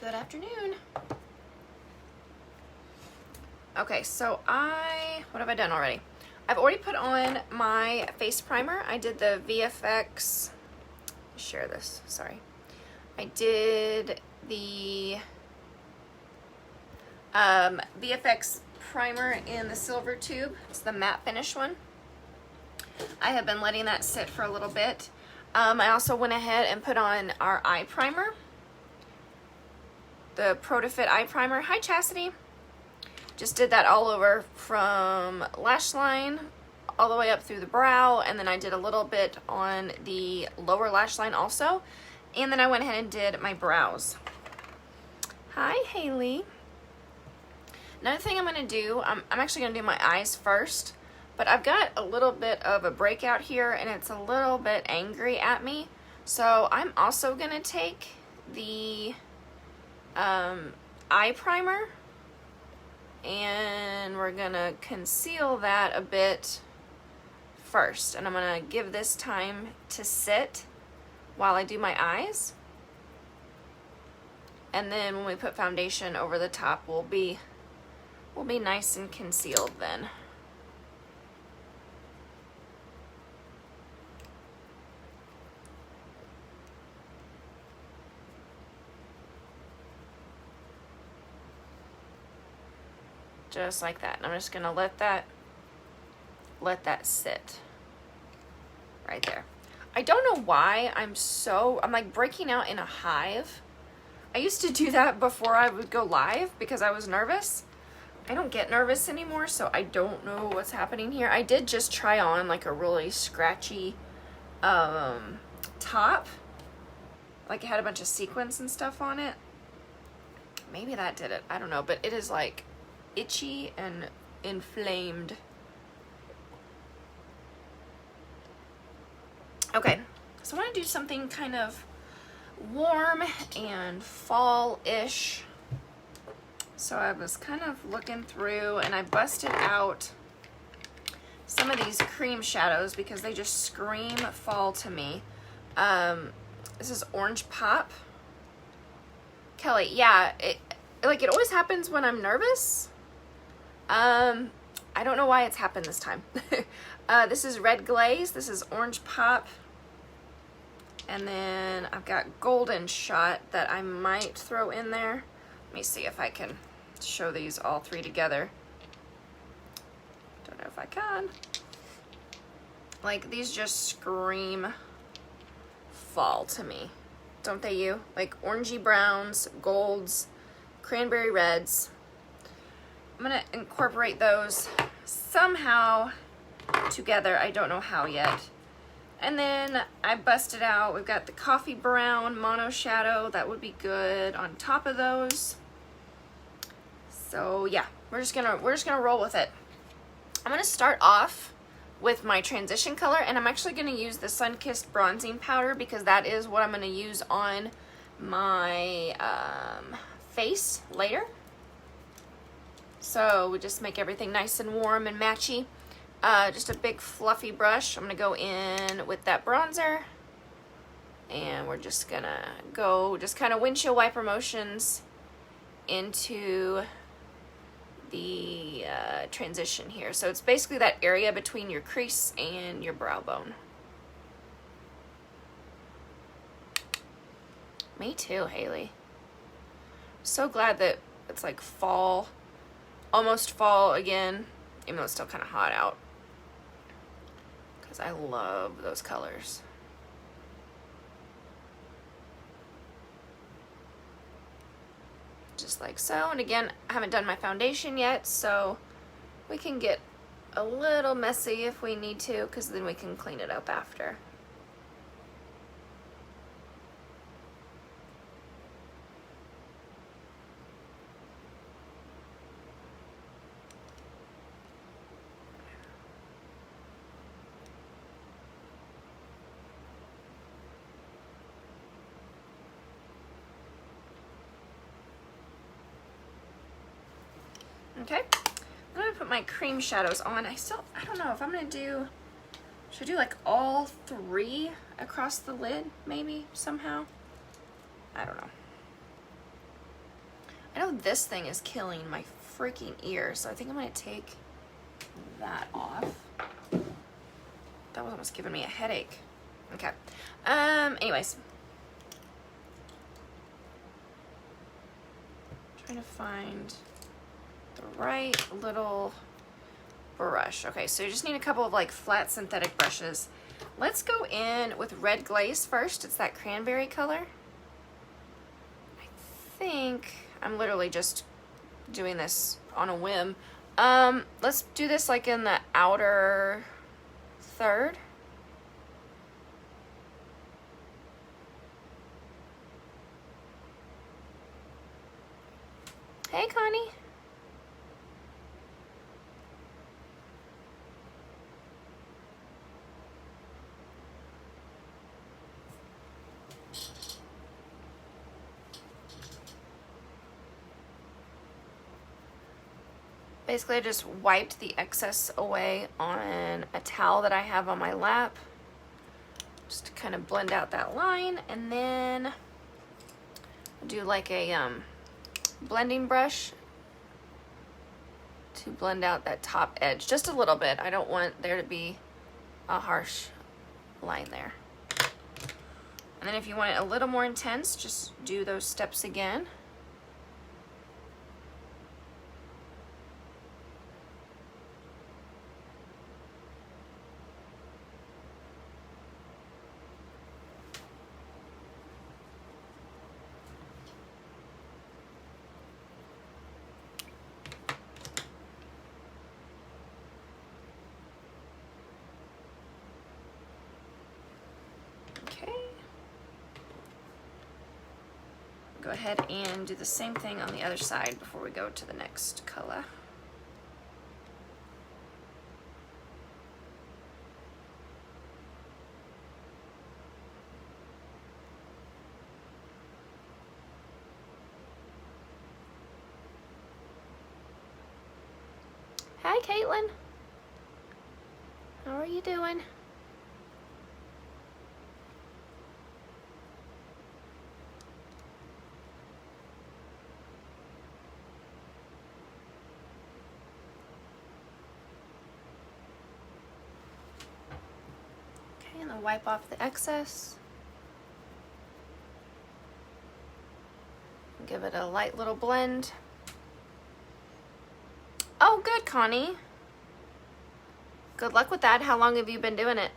Good afternoon. Okay, so what have I done already? I've already put on my face primer. I did the VFX, share this, sorry. I did the VFX primer in the silver tube. It's the matte finish one. I have been letting that sit for a little bit. I also went ahead and put on our eye primer, the Pro to Fit eye primer. Hi, Chastity. Just did that all over from lash line all the way up through the brow, and then I did a little bit on the lower lash line also, and then I went ahead and did my brows. Hi, Haley. Another thing I'm going to do, I'm actually going to do my eyes first, but I've got a little bit of a breakout here, and it's a little bit angry at me, so I'm also going to take the eye primer, and we're gonna conceal that a bit first, and I'm gonna give this time to sit while I do my eyes, and then when we put foundation over the top, we'll be nice and concealed then. Just like that. And I'm just gonna let that sit right there. I don't know why I'm like breaking out in a hive. I used to do that before I would go live because I was nervous. I don't get nervous anymore, so I don't know what's happening here. I did just try on like a really scratchy top. Like it had a bunch of sequins and stuff on it. Maybe that did it. I don't know, but it is like itchy and inflamed. Okay, so I want to do something kind of warm and fall-ish. So I was kind of looking through and I busted out some of these cream shadows because they just scream fall to me. This is Orange Pop. Kelly, yeah, it always happens when I'm nervous. I don't know why it's happened this time. This is Red Glaze. This is Orange Pop. And then I've got Golden Shot that I might throw in there. Let me see if I can show these all three together. Don't know if I can. Like, these just scream fall to me. Don't they you? Like orangey browns, golds, cranberry reds. I'm gonna incorporate those somehow together. I don't know how yet. And then I busted out, we've got the coffee brown Monoshadow. That would be good on top of those. So yeah, we're just gonna roll with it. I'm gonna start off with my transition color, and I'm actually gonna use the Sunkissed bronzing powder because that is what I'm gonna use on my face later. So we just make everything nice and warm and matchy. Just a big fluffy brush. I'm gonna go in with that bronzer, and we're just gonna go just kind of windshield wiper motions into the transition here. So it's basically that area between your crease and your brow bone. Me too, Haley. So glad that it's like fall, almost fall again, even though it's still kind of hot out, because I love those colors. Just like so. And again, I haven't done my foundation yet, so we can get a little messy if we need to, because then we can clean it up after. Okay, I'm gonna put my cream shadows on. I don't know if I'm gonna do, should I do like all three across the lid maybe somehow? I don't know. I know this thing is killing my freaking ear, so I think I'm gonna take that off. That was almost giving me a headache. Okay. Anyways. Trying to find the right little brush. Okay, so you just need a couple of like flat synthetic brushes. Let's go in with red glaze first. It's that cranberry color. I think I'm literally just doing this on a whim. Let's do this like in the outer third. Hey, Connie. Basically, I just wiped the excess away on a towel that I have on my lap, just to kind of blend out that line, and then I'll do like a blending brush to blend out that top edge just a little bit. I don't want there to be a harsh line there. And then if you want it a little more intense, just do those steps again. Go ahead and do the same thing on the other side before we go to the next color. Hi, Caitlin. How are you doing? And then wipe off the excess. Give it a light little blend. Oh, good, Connie. Good luck with that. How long have you been doing it?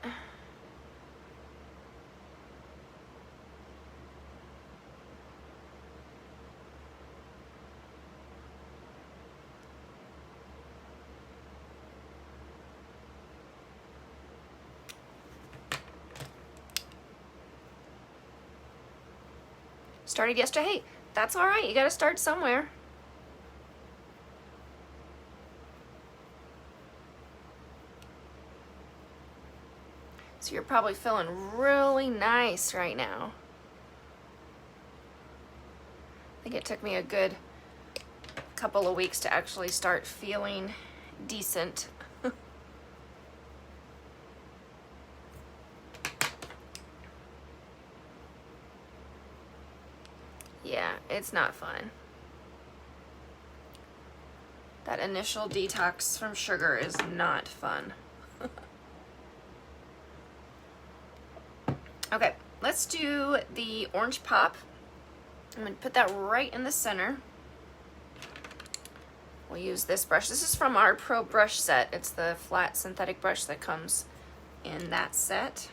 Started yesterday. Hey, that's all right. You got to start somewhere. So you're probably feeling really nice right now. I think it took me a good couple of weeks to actually start feeling decent. Yeah, it's not fun. That initial detox from sugar is not fun. Okay, let's do the orange pop. I'm going to put that right in the center. We'll use this brush. This is from our Pro brush set. It's the flat synthetic brush that comes in that set.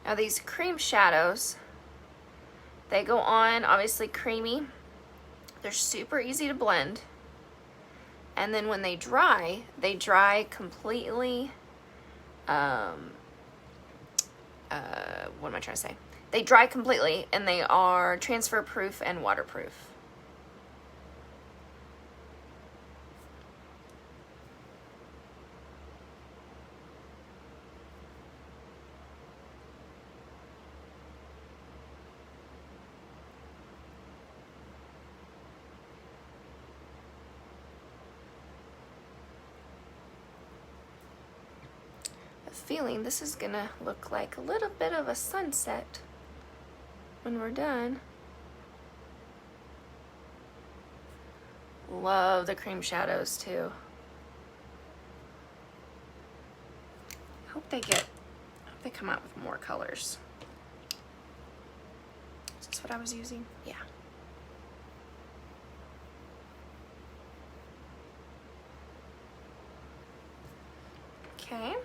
Now these cream shadows, they go on obviously creamy. They're super easy to blend. And then when they dry completely, what am I trying to say? They dry completely and they are transfer proof and waterproof. Feeling this is gonna look like a little bit of a sunset when we're done. Love the cream shadows too. I hope they come out with more colors. Is this what I was using? Yeah. Okay. I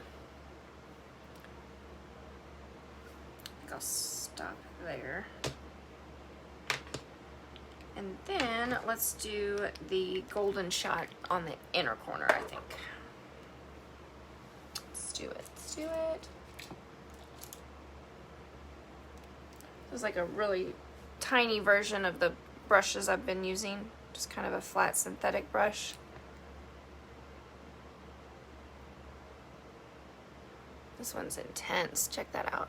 think I'll stop there. And then let's do the golden shot on the inner corner, I think. Let's do it. Let's do it. This is like a really tiny version of the brushes I've been using. Just kind of a flat synthetic brush. This one's intense. Check that out.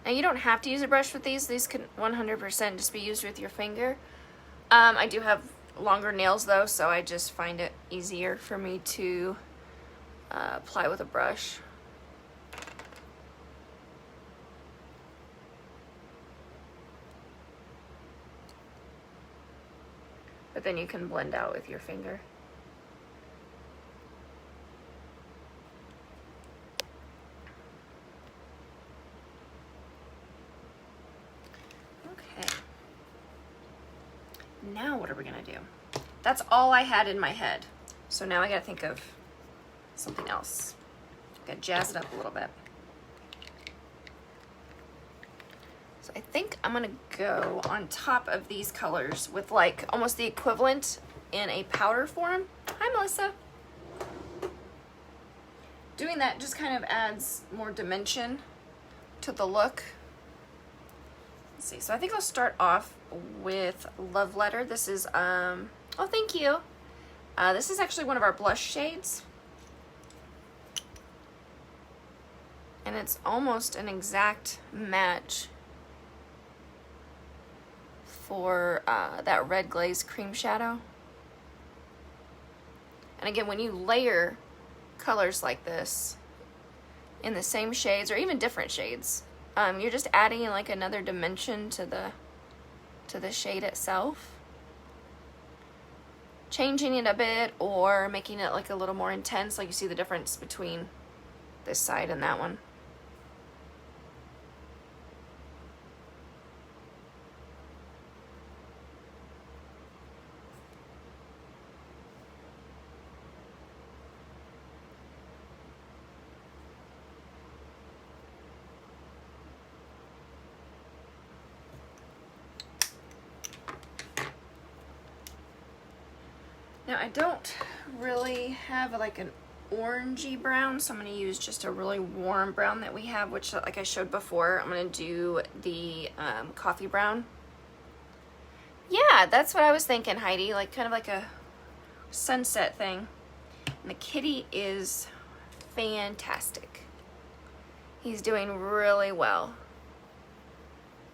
Now you don't have to use a brush with these. These can 100% just be used with your finger. I do have longer nails though, so I just find it easier for me to apply with a brush. But then you can blend out with your finger. Now what are we gonna do? That's all I had in my head. So now I gotta think of something else. Gotta jazz it up a little bit. So I think I'm gonna go on top of these colors with like almost the equivalent in a powder form. Hi, Melissa. Doing that just kind of adds more dimension to the look. Let's see, so I think I'll start off with Love Letter. This is, oh, thank you. This is actually one of our blush shades. And it's almost an exact match for that red glaze cream shadow. And again, when you layer colors like this in the same shades or even different shades, you're just adding like another dimension to the shade itself, changing it a bit or making it like a little more intense. Like you see the difference between this side and that one. Now I don't really have like an orangey brown, so I'm going to use just a really warm brown that we have, which like I showed before, I'm going to do the coffee brown. Yeah, that's what I was thinking, Heidi, like kind of like a sunset thing. And the kitty is fantastic. He's doing really well.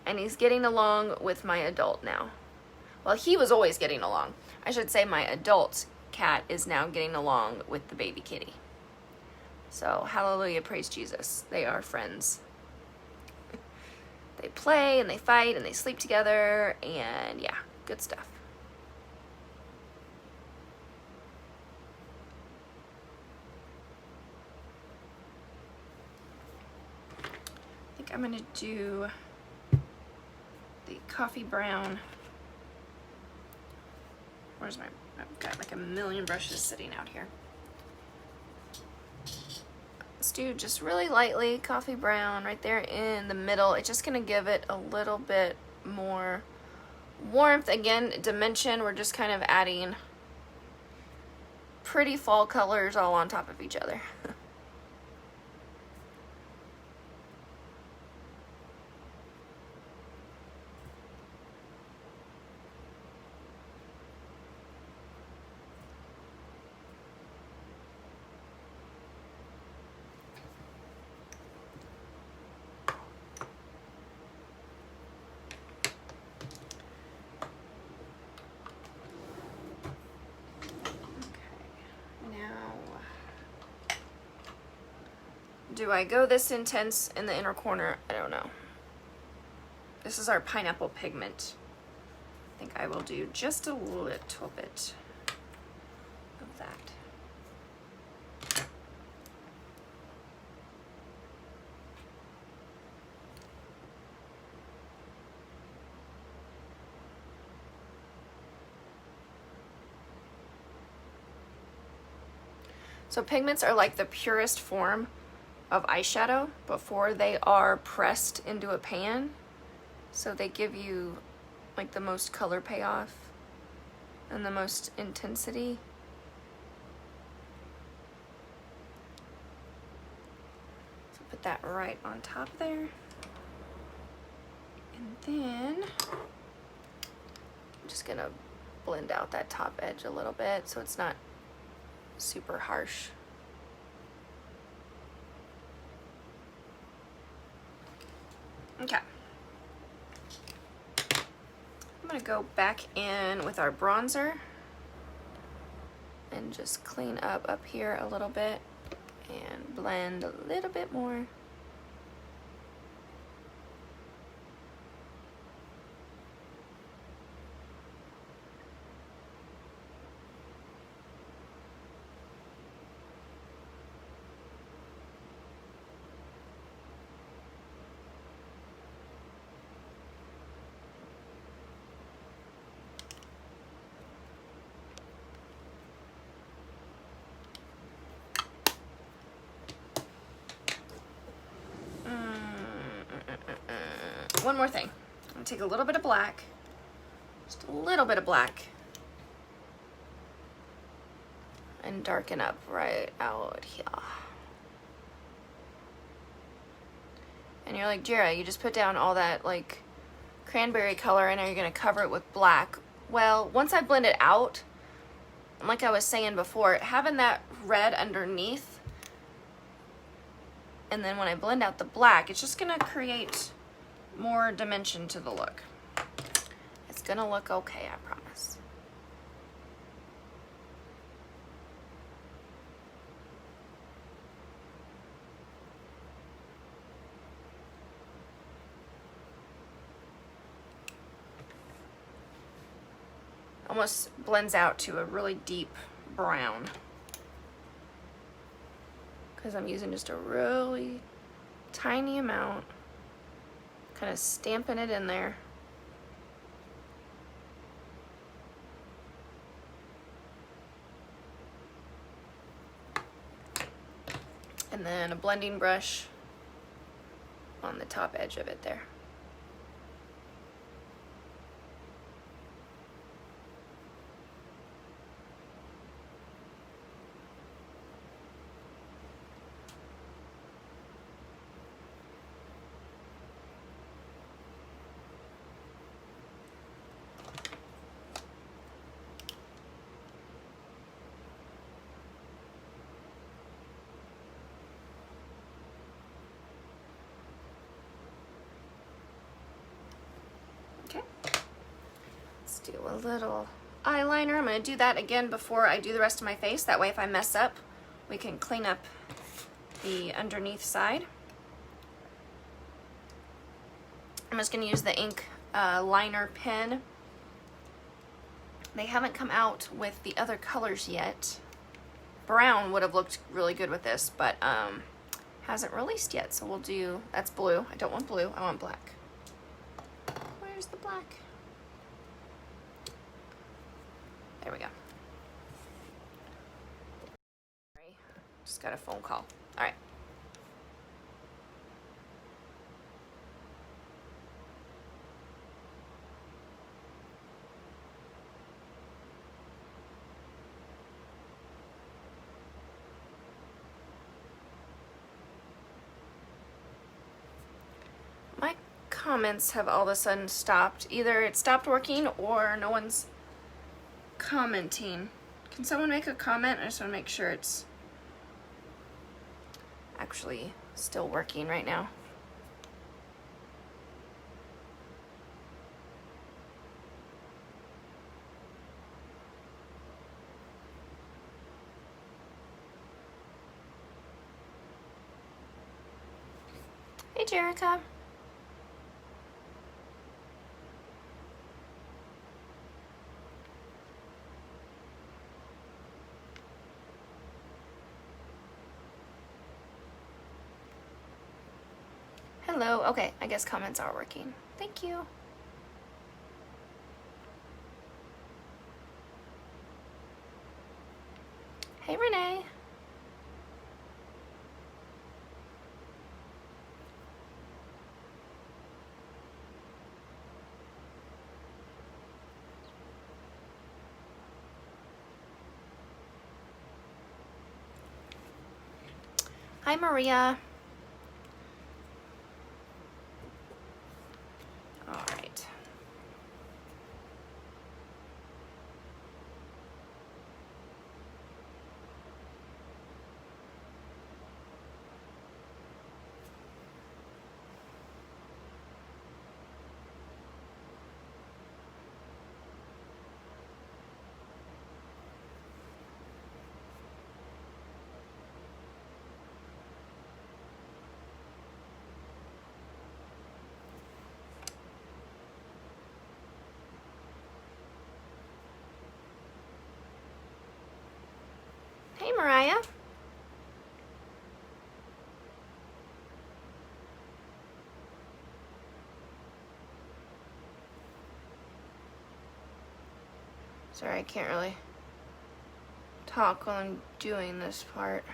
And he's getting along with my adult now. Well, he was always getting along. I should say my adult cat is now getting along with the baby kitty. So, hallelujah, praise Jesus. They are friends. They play and they fight and they sleep together and yeah, good stuff. I think I'm gonna do the coffee brown. Where's my, I've got like a million brushes sitting out here. Let's do just really lightly coffee brown right there in the middle. It's just gonna give it a little bit more warmth. Again, dimension, we're just kind of adding pretty fall colors all on top of each other. Do I go this intense in the inner corner? I don't know. This is our pineapple pigment. I think I will do just a little bit of that. So pigments are like the purest form of eyeshadow before they are pressed into a pan. So they give you like the most color payoff and the most intensity. So put that right on top there. And then I'm just gonna blend out that top edge a little bit so it's not super harsh. Okay. I'm gonna go back in with our bronzer and just clean up here a little bit and blend a little bit more. One more thing. I'm gonna take a little bit of black, just a little bit of black, and darken up right out here. And you're like, Jera, you just put down all that like cranberry color and now you're gonna cover it with black. Well, once I blend it out, like I was saying before, having that red underneath, and then when I blend out the black, it's just gonna create more dimension to the look. It's gonna look okay, I promise. Almost blends out to a really deep brown because I'm using just a really tiny amount, kind of stamping it in there. And then a blending brush on the top edge of it there. Do a little eyeliner. I'm going to do that again before I do the rest of my face. That way if I mess up, we can clean up the underneath side. I'm just going to use the ink liner pen. They haven't come out with the other colors yet. Brown would have looked really good with this, but hasn't released yet. So we'll do, that's blue. I don't want blue, I want black. Where's the black? There we go. Sorry, just got a phone call. All right. My comments have all of a sudden stopped. Either it stopped working or no one's commenting. Can someone make a comment? I just want to make sure it's actually still working right now. Jerica. Hello. Okay, I guess comments are working. Thank you. Hey, Renee. Hi, Maria. All right. Hey, Mariah. Sorry, I can't really talk while I'm doing this part.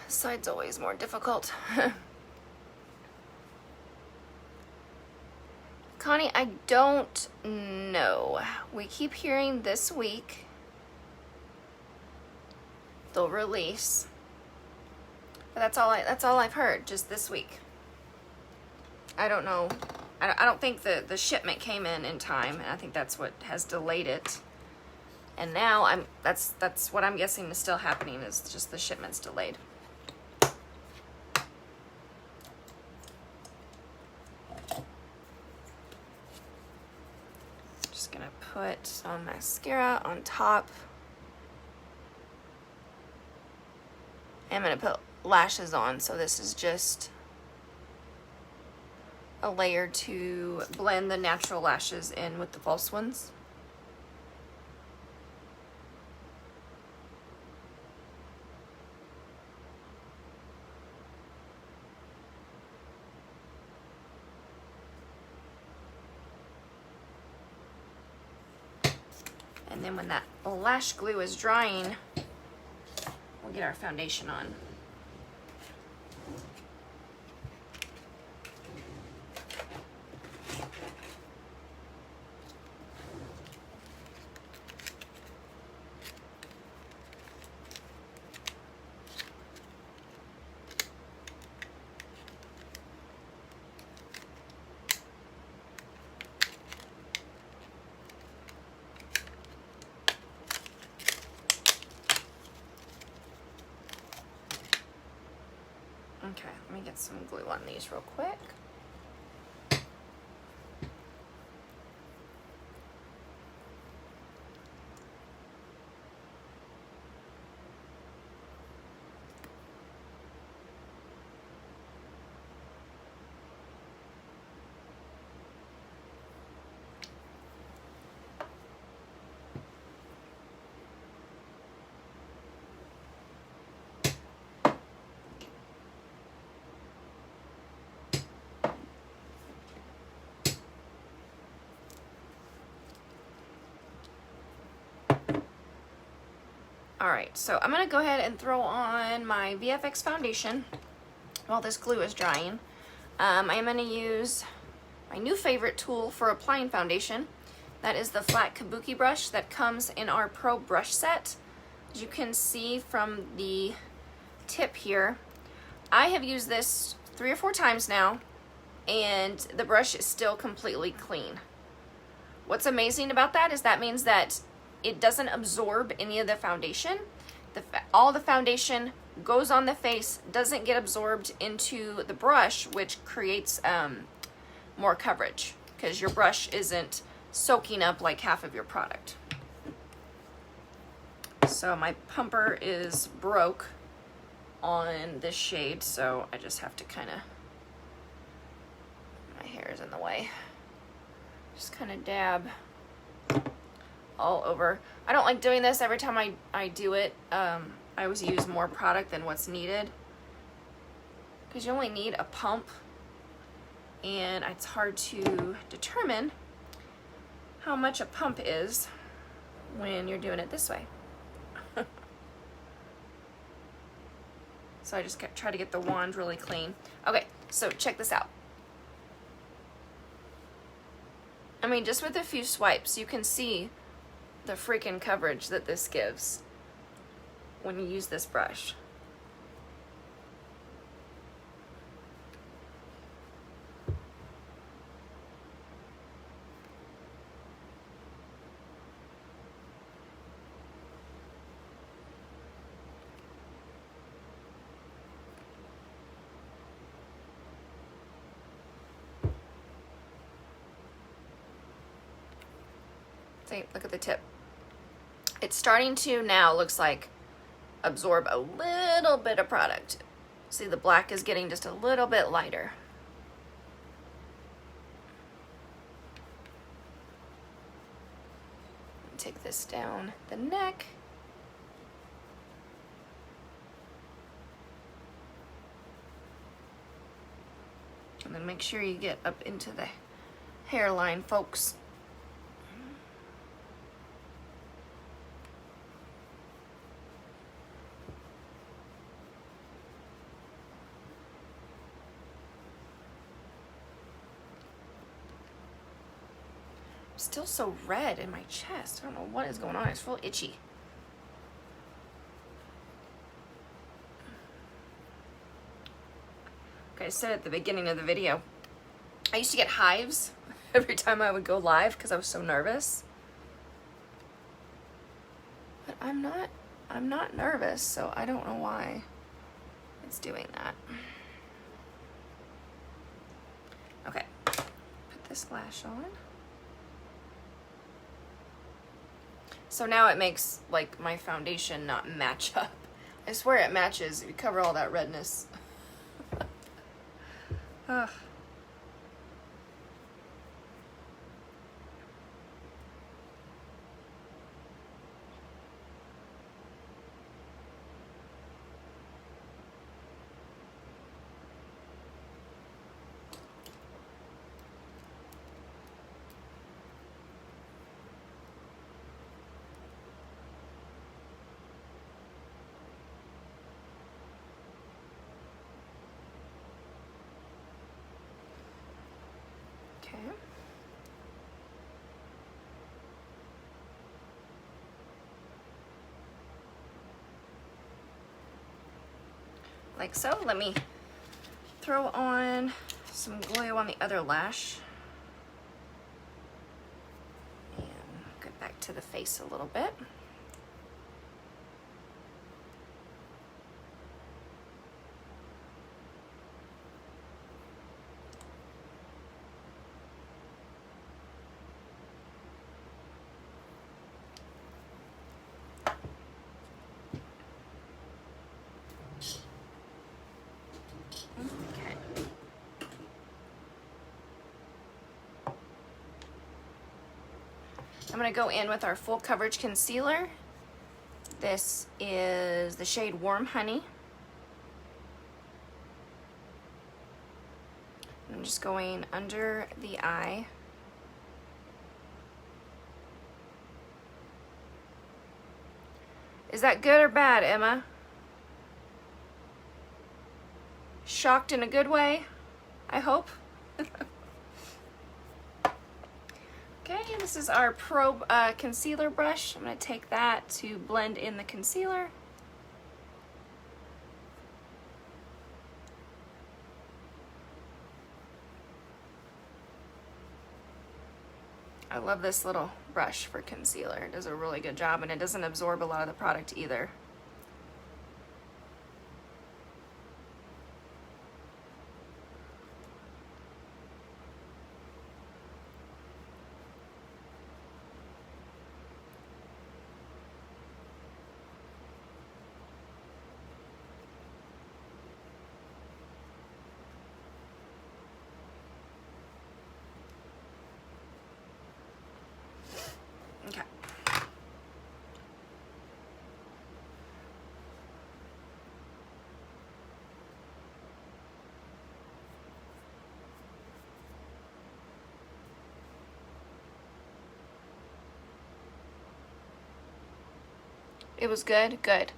This side's always more difficult. Connie, I don't know. We keep hearing this week they'll release. But that's all I've heard, just this week. I don't know. I don't think the shipment came in time, and I think that's what has delayed it. And now that's what I'm guessing is still happening, is just the shipment's delayed. Just gonna put some mascara on top. I'm gonna put lashes on, so this is just a layer to blend the natural lashes in with the false ones. And then when that lash glue is drying, we'll get our foundation on. Okay, let me get some glue on these real quick. Alright, so I'm going to go ahead and throw on my VFX Foundation while this glue is drying. I am going to use my new favorite tool for applying foundation. That is the flat kabuki brush that comes in our Pro brush set. As you can see from the tip here, I have used this 3 or 4 times now, and the brush is still completely clean. What's amazing about that is that means that it doesn't absorb any of the foundation. All the foundation goes on the face, doesn't get absorbed into the brush, which creates more coverage because your brush isn't soaking up like half of your product. So my pumper is broke on this shade, so I just have to kind of, my hair is in the way, just kind of dab all over. I don't like doing this every time I do it. I always use more product than what's needed because you only need a pump, and it's hard to determine how much a pump is when you're doing it this way. So I just try to get the wand really clean. Okay, so check this out. I mean, just with a few swipes, you can see the freaking coverage that this gives when you use this brush. See, look at the tip. It's starting to now, looks like, absorb a little bit of product. See, the black is getting just a little bit lighter. Take this down the neck. And then make sure you get up into the hairline, folks. Still so red in my chest. I don't know what is going on. It's real itchy. Okay, I said at the beginning of the video, I used to get hives every time I would go live because I was so nervous. But I'm not nervous, so I don't know why it's doing that. Okay, put this lash on. So now it makes, like, my foundation not match up. I swear it matches. You cover all that redness. Ugh. Okay. Like so. Let me throw on some glue on the other lash. And get back to the face a little bit. I'm going to go in with our full coverage concealer. This is the shade Warm Honey. I'm just going under the eye. Is that good or bad, Emma? Shocked in a good way, I hope. Okay, this is our Pro concealer brush. I'm going to take that to blend in the concealer. I love this little brush for concealer. It does a really good job, and it doesn't absorb a lot of the product either. Okay. It was good? Good.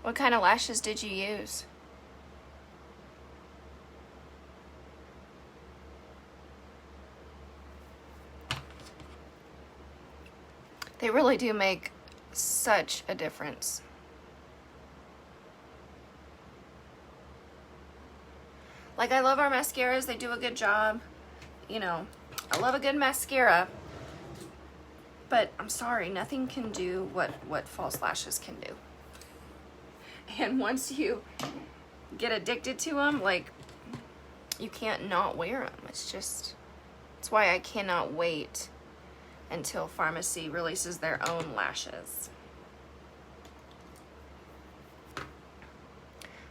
What kind of lashes did you use? They really do make such a difference. Like, I love our mascaras. They do a good job. You know, I love a good mascara. But I'm sorry, nothing can do what false lashes can do. And once you get addicted to them, like, you can't not wear them. It's why I cannot wait until Farmasi releases their own lashes.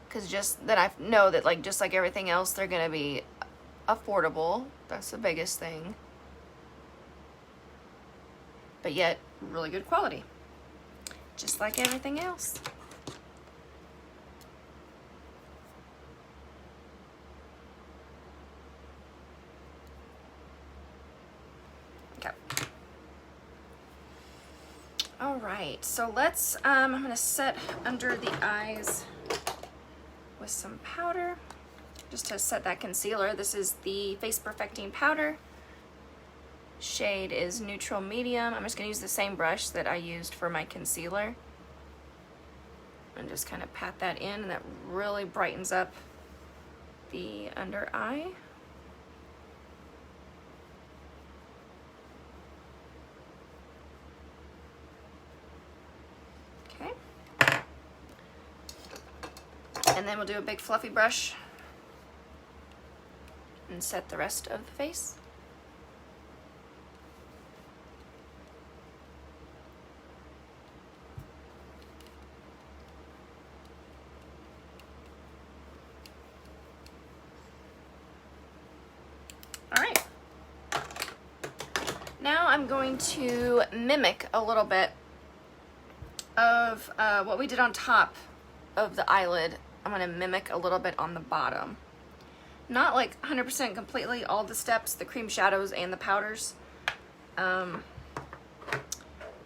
Because just that I know that, like, just like everything else, they're gonna be affordable. That's the biggest thing. But yet, really good quality. Just like everything else. Okay. All right, so let's, I'm gonna set under the eyes with some powder, just to set that concealer. This is the Face Perfecting Powder. Shade is neutral medium. I'm just gonna use the same brush that I used for my concealer. And just kind of pat that in, and that really brightens up the under eye. Okay. And then we'll do a big fluffy brush and set the rest of the face. All right. Now I'm going to mimic a little bit of what we did on top of the eyelid. I'm going to mimic a little bit on the bottom. Not like 100% completely all the steps, the cream shadows and the powders,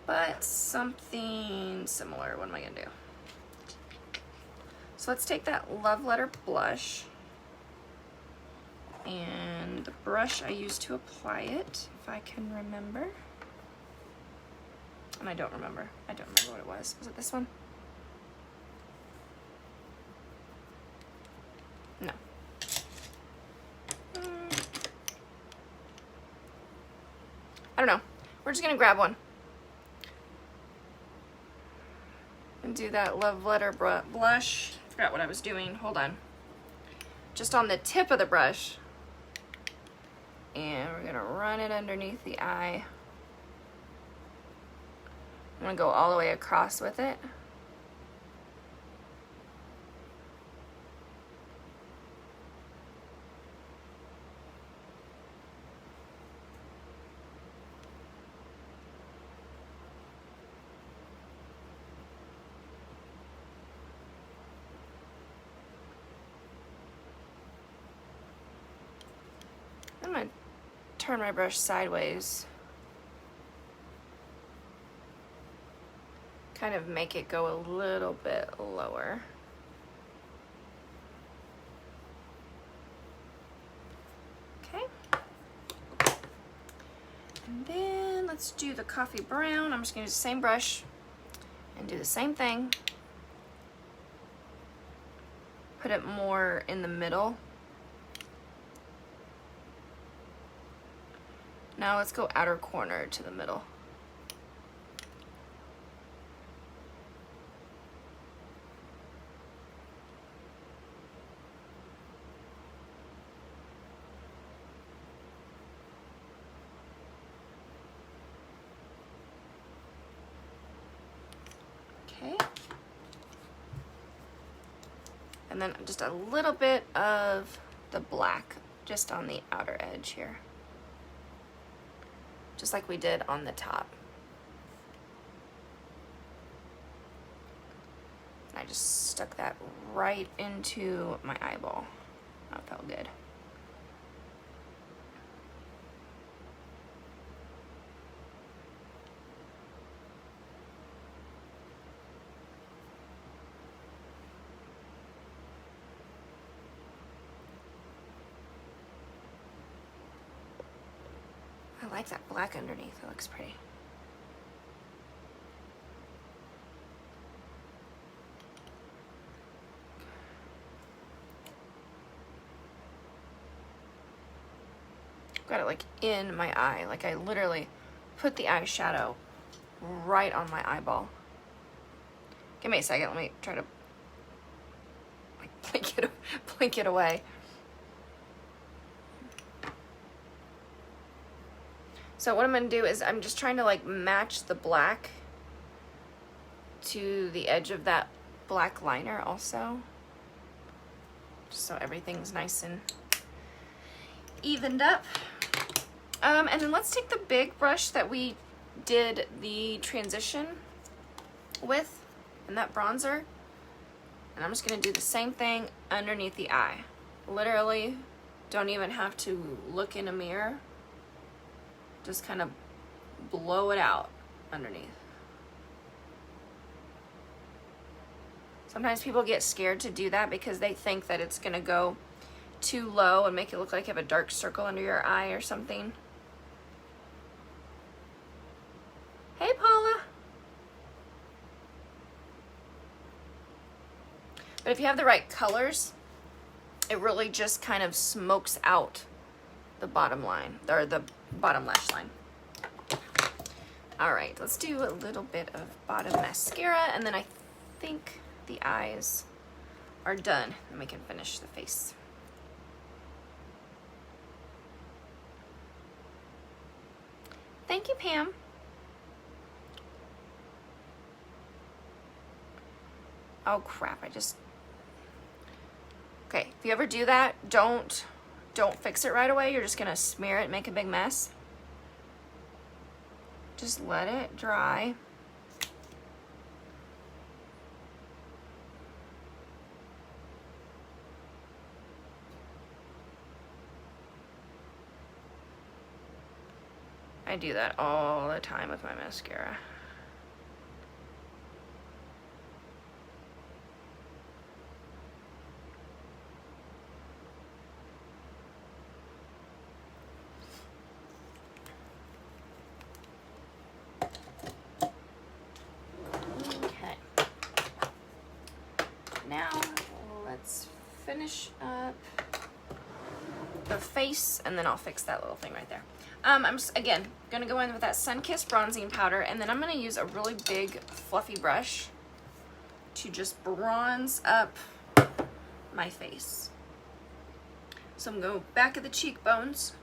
but something similar. What am I going to do? So let's take that Love Letter blush, and the brush I used to apply it, if I can remember. And I don't remember. I don't remember what it was. Was it this one? No. I don't know. We're just gonna grab one and do that Love Letter blush. Forgot what I was doing. Hold on. Just on the tip of the brush. And we're gonna run it underneath the eye. I'm gonna go all the way across with it. I'm gonna turn my brush sideways kind of make it go a little bit lower. Okay. And then let's do the coffee brown. I'm just gonna use the same brush and do the same thing. Put it more in the middle. Now let's go outer corner to the middle. Okay. And then just a little bit of the black just on the outer edge here. Just like we did on the top. I just stuck that right into my eyeball. That felt good. I like that black underneath, it looks pretty. Got it like in my eye, like I literally put the eyeshadow right on my eyeball. Give me a second, let me try to like blink it away. So what I'm gonna do is I'm just trying to like match the black to the edge of that black liner also. Just so everything's nice and evened up. And then let's take the big brush that we did the transition with and that bronzer. And I'm just gonna do the same thing underneath the eye. Literally, don't even have to look in a mirror. Just kind of blow it out underneath. Sometimes people get scared to do that because they think that it's gonna go too low and make it look like you have a dark circle under your eye or something. Hey, Paula. But if you have the right colors, it really just kind of smokes out the bottom line, or the bottom lash line. All right, let's do a little bit of bottom mascara, and then I think the eyes are done, and we can finish the face. Thank you, Pam. Oh crap, okay, if you ever do that, don't fix it right away. You're just gonna smear it and make a big mess. Just let it dry. I do that all the time with my mascara. Finish up the face, and then I'll fix that little thing right there. I'm just, again, gonna go in with that Sunkissed bronzing powder, and then I'm gonna use a really big fluffy brush to just bronze up my face. So I'm gonna go back of the cheekbones,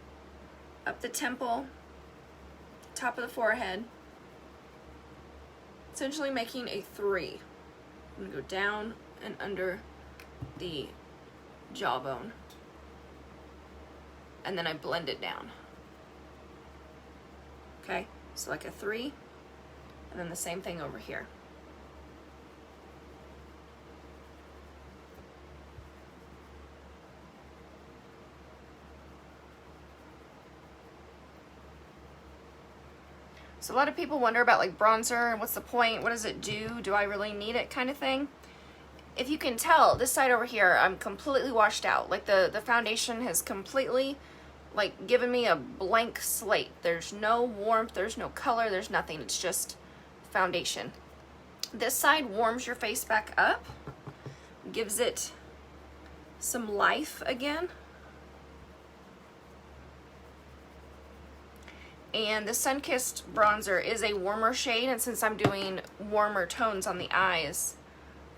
up the temple, top of the forehead, essentially making a 3. I'm gonna go down and under the jawbone, and then I blend it down. Okay, so like a 3, and then the same thing over here. So a lot of people wonder about like bronzer and what's the point? What does it do? Do I really need it kind of thing? If you can tell, this side over here, I'm completely washed out. Like the foundation has completely like given me a blank slate. There's no warmth, there's no color, there's nothing. It's just foundation. This side warms your face back up, gives it some life again. And the Sunkissed bronzer is a warmer shade, and since I'm doing warmer tones on the eyes,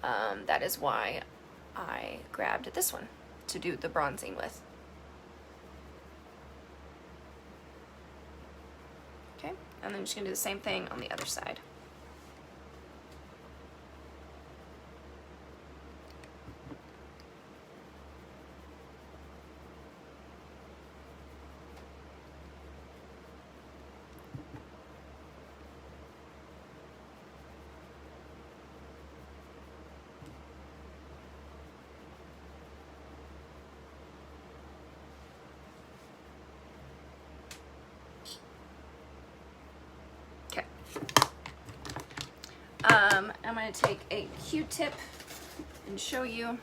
that is why I grabbed this one to do the bronzing with. Okay, and then I'm just gonna do the same thing on the other side. I'm going to take a Q-tip and show you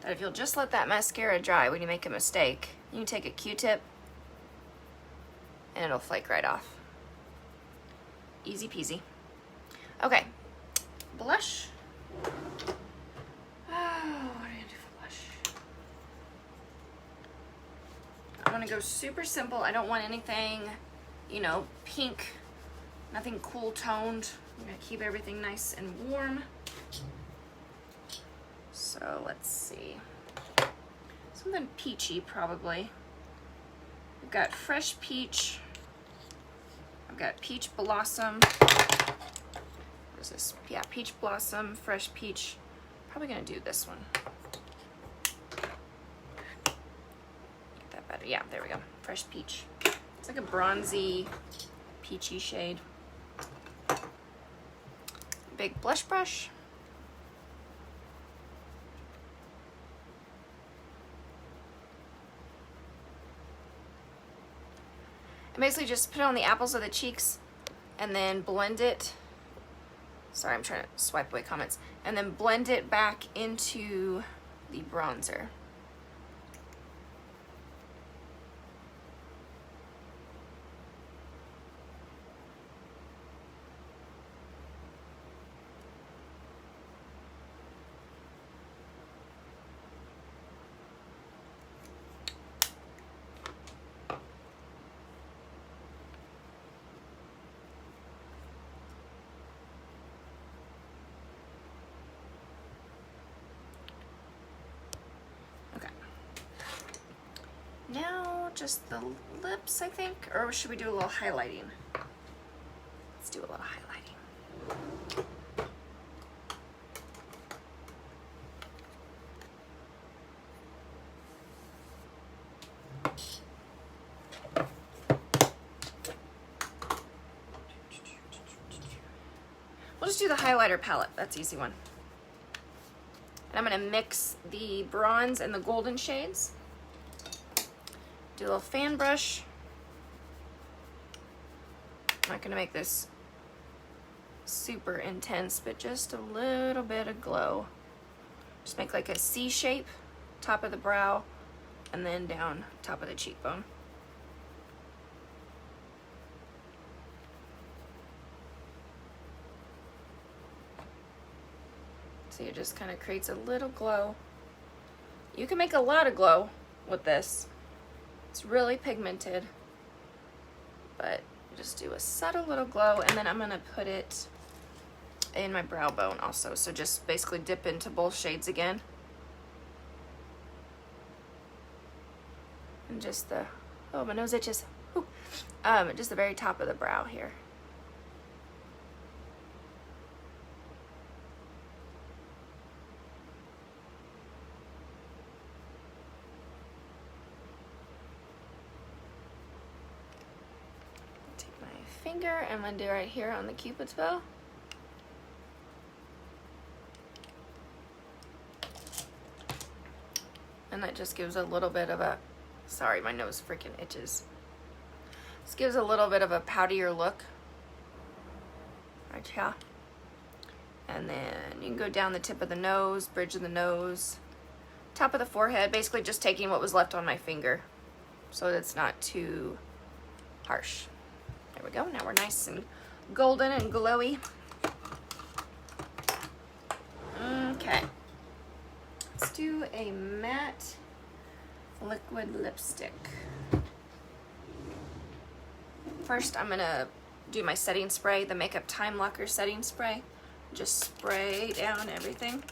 that if you'll just let that mascara dry when you make a mistake, you can take a Q-tip and it'll flake right off. Easy peasy. Okay, blush. Oh, what am I going to do for blush? I'm going to go super simple. I don't want anything, you know, pink, nothing cool toned. I'm gonna keep everything nice and warm. So let's see. Something peachy probably. We've got fresh peach. I've got peach blossom. What is this? Yeah, peach blossom, fresh peach. Probably gonna do this one. Get that better. Yeah, there we go. Fresh peach. It's like a bronzy, peachy shade. Big blush brush. And basically just put it on the apples of the cheeks and then blend it. Sorry, I'm trying to swipe away comments. And then blend it back into the bronzer. Now just the lips, I think, or should we do a little highlighting? Let's do a little highlighting. We'll just do the highlighter palette. That's an easy one. And I'm going to mix the bronze and the golden shades. Do a little fan brush. I'm not going to make this super intense, but just a little bit of glow. Just make like a C shape, top of the brow, and then down top of the cheekbone. So it just kind of creates a little glow. You can make a lot of glow with this. It's really pigmented, but just do a subtle little glow, and then I'm gonna put it in my brow bone also. So just basically dip into both shades again. And just the, oh, my nose itches. Whew. Just the very top of the brow here. Finger, I'm gonna do right here on the Cupid's bow. And that just gives a little bit of a, sorry, my nose freaking itches. This gives a little bit of a powderier look. Right here. And then you can go down the tip of the nose, bridge of the nose, top of the forehead, basically just taking what was left on my finger so that it's not too harsh. There we go. Now we're nice and golden and glowy. Okay. Let's do a matte liquid lipstick. First, I'm going to do my setting spray, the Makeup Time Locker setting spray. Just spray down everything.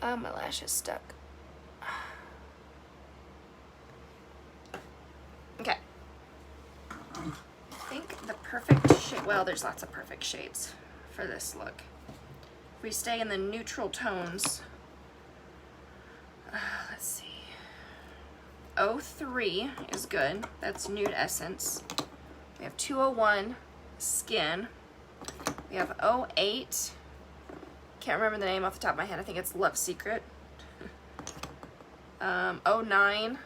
Oh, my lash is stuck. Okay. I think the perfect shade, well, there's lots of perfect shades for this look. If we stay in the neutral tones, let's see. 03 is good. That's Nude Essence. We have 201 Skin. We have 08. Can't remember the name off the top of my head. I think it's Love Secret. 09.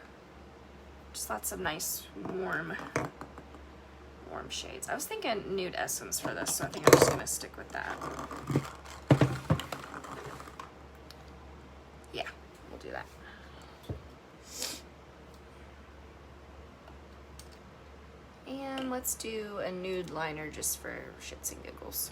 Just lots of nice warm shades. I was thinking Nude Essence for this, so I think I'm just gonna stick with that. Yeah, we'll do that. And let's do a nude liner just for shits and giggles.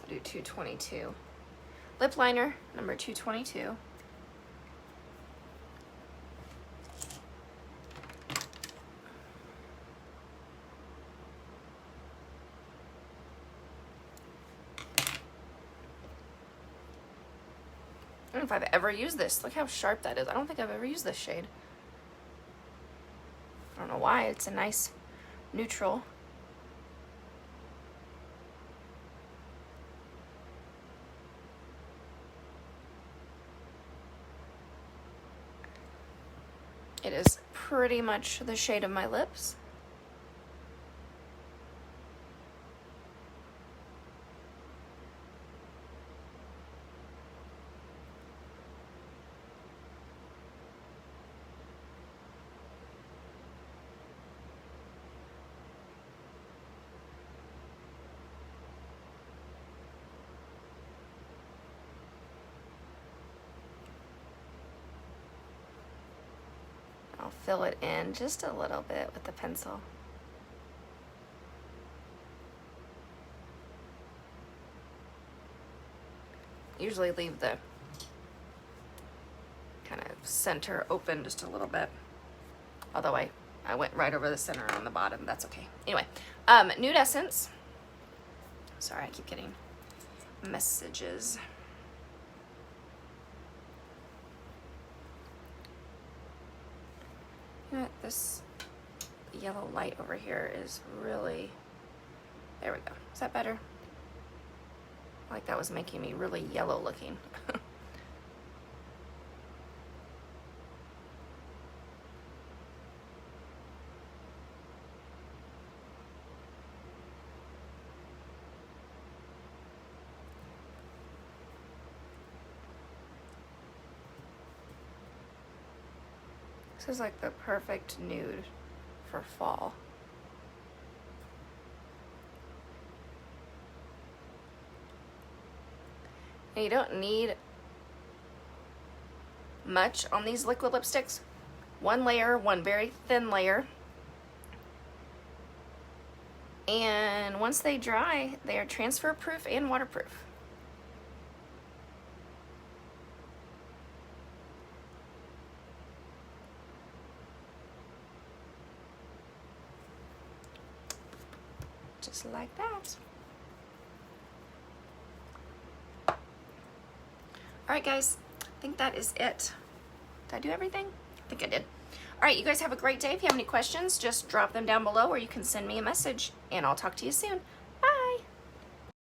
Do 222. Lip liner, number 222. I don't know if I've ever used this. Look how sharp that is. I don't think I've ever used this shade. I don't know why. It's a nice neutral. It is pretty much the shade of my lips. I'll fill it in just a little bit with the pencil. Usually leave the kind of center open just a little bit. Although I went right over the center on the bottom. That's okay. Anyway, Nude Essence. Sorry, I keep getting messages. You know what, this yellow light over here is really, there we go. Is that better? Like that was making me really yellow looking. This is like the perfect nude for fall. And you don't need much on these liquid lipsticks. One layer, one very thin layer. And once they dry, they are transfer proof and waterproof. Just like that. Alright guys, I think that is it. Did I do everything? I think I did. Alright, you guys have a great day. If you have any questions, just drop them down below or you can send me a message and I'll talk to you soon.